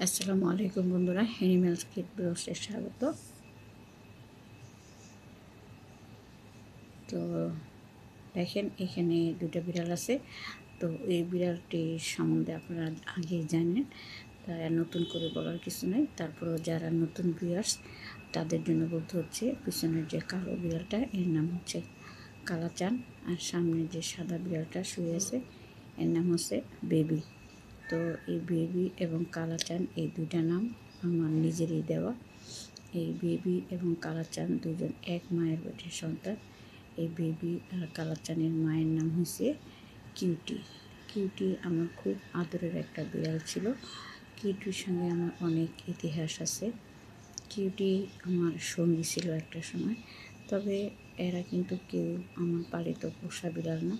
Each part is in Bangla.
আসসালামু আলাইকুম বন্ধুরা, অ্যানিম্যালস কিড ব্লগসে স্বাগত। তো দেখেন এখানে দুটো বিড়াল আছে। তো এই বিড়ালটি সম্বন্ধে আপনারা আগেই জানেন, তাই আর নতুন করে বলার কিছু নেই। তারপরেও যারা নতুন ভিউয়ার্স তাদের জন্য বলতে হচ্ছে, পিছনের যে কালো বিড়ালটা এর নাম হচ্ছে কালাচান, আর সামনে যে সাদা বিড়ালটা শুয়ে আছে এর নাম হচ্ছে বেবি। তো এই বেবি এবং কালাচান এই দুইটা নাম আমার নিজেরই দেওয়া। এই বেবি এবং কালাচান দুজন এক মায়ের পেটের সন্তান। এই বেবি আর কালাচানের মায়ের নাম হয়েছে কিউটি। কিউটি আমার খুব আদরের একটা বিড়াল ছিল। কিউটির সঙ্গে আমার অনেক ইতিহাস আছে। কিউটি আমার সঙ্গী ছিল একটা সময়। তবে এরা কিন্তু কেউ আমার পালিত পোষা বিড়াল না,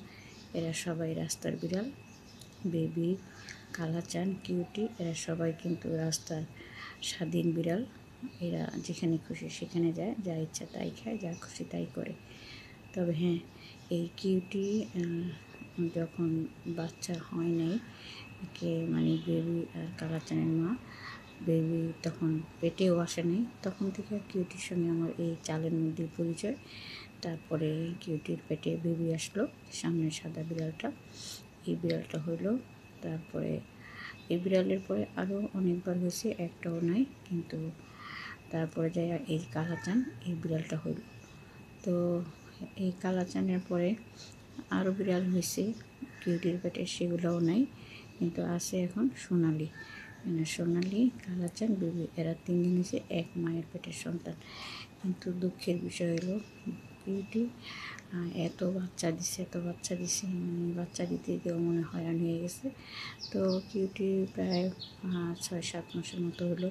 এরা সবাই রাস্তার বিড়াল। বেবি, কালাচান, কিউটি এরা সবাই কিন্তু রাস্তার স্বাধীন বিড়াল। এরা যেখানে খুশি সেখানে যায়, যা ইচ্ছা তাই খায়, যা খুশি তাই করে। তবে হ্যাঁ, এই কিউটি যখন বাচ্চা হয় নাই, মানে বেবি আর কালাচানের মা, বেবি তখন পেটেও আসে নাই, তখন থেকে কিউটির সঙ্গে আমার এই চালের মধ্যে পরিচয়। তারপরে কিউটির পেটে বেবি আসলো, সামনে সাদা বিড়ালটা, এই বিড়ালটা হইলো। তারপরে এই বিড়ালের পরে আরও অনেকবার হয়েছে, একটাও নাই, কিন্তু তারপরে যাই এই কালাচান এই বিড়ালটা হইল। তো এই কালাচানের পরে আরও বিড়াল হয়েছে কিউটির পেটে, সেগুলোও নাই, কিন্তু আছে এখন সোনালি। সোনালি, কালাচান, বেবি এরা তিনজন হয়েছে এক মায়ের পেটের সন্তান। কিন্তু দুঃখের বিষয় হলো কিউটি এত বাচ্চা দিছে, মানে বাচ্চা দিতে দিতেও মনে হয়রান হয়ে গেছে। তো কিউটি প্রায় 6-7 মাসের মতো হলো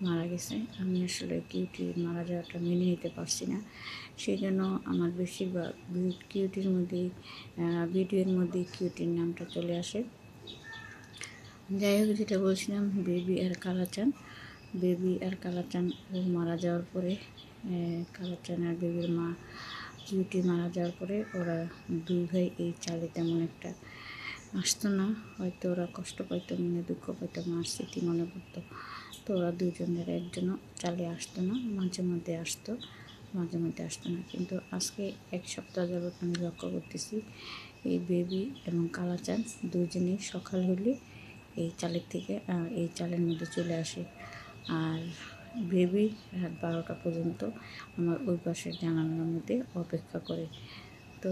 মারা গেছে। আমি আসলে কিউটির মারা যাওয়াটা মেনে নিতে পারছি না, সেই জন্য আমার বেশিরভাগ কিউটির মধ্যেই ভিডিওর মধ্যেই কিউটির নামটা চলে আসে। যাই হোক, যেটা বলছিলাম, বেবি আর কালাচান। বেবি আর কালাচান ও মারা যাওয়ার পরে, কালাচান আর বেবির মা কিউটি মারা যাওয়ার পরে ওরা দুই ভাই এই চালে তেমন একটা আসতো না। হয়তো ওরা কষ্ট পাইতো, মনে দুঃখ পাইতো, মার স্মৃতি মনে পড়তো। তো ওরা দুজনের একজনও চালে আসতো না, মাঝে মধ্যে আসতো, মাঝে মধ্যে আসতো না। কিন্তু আজকে 1 সপ্তাহ যাবত আমি লক্ষ্য করতেছি, এই বেবি এবং কালাচান দুজনেই সকাল হলে এই চালের থেকে এই চালের মধ্যে চলে আসে। আর বেবি রাত 12টা পর্যন্ত আমার ওই পাশের জানালার মধ্যে অপেক্ষা করে। তো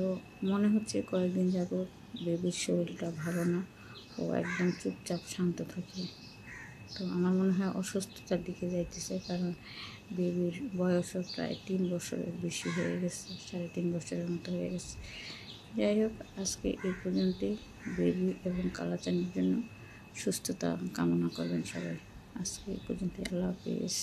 মনে হচ্ছে কয়েকদিন যাবত বেবির শরীরটা ভালো না, ও একদম চুপচাপ শান্ত থাকে। তো আমার মনে হয় অসুস্থতার দিকে যাইতেছে, কারণ বেবির বয়সও প্রায় 3 বছরের বেশি হয়ে গেছে, 3.5 বছরের মতো হয়ে গেছে। যাই হোক, আজকে এই পর্যন্তই। বেবি এবং কালাচানের জন্য সুস্থতা কামনা করবেন সবাই। আজকে এই পর্যন্তই। আল্লাহ হাফিজ।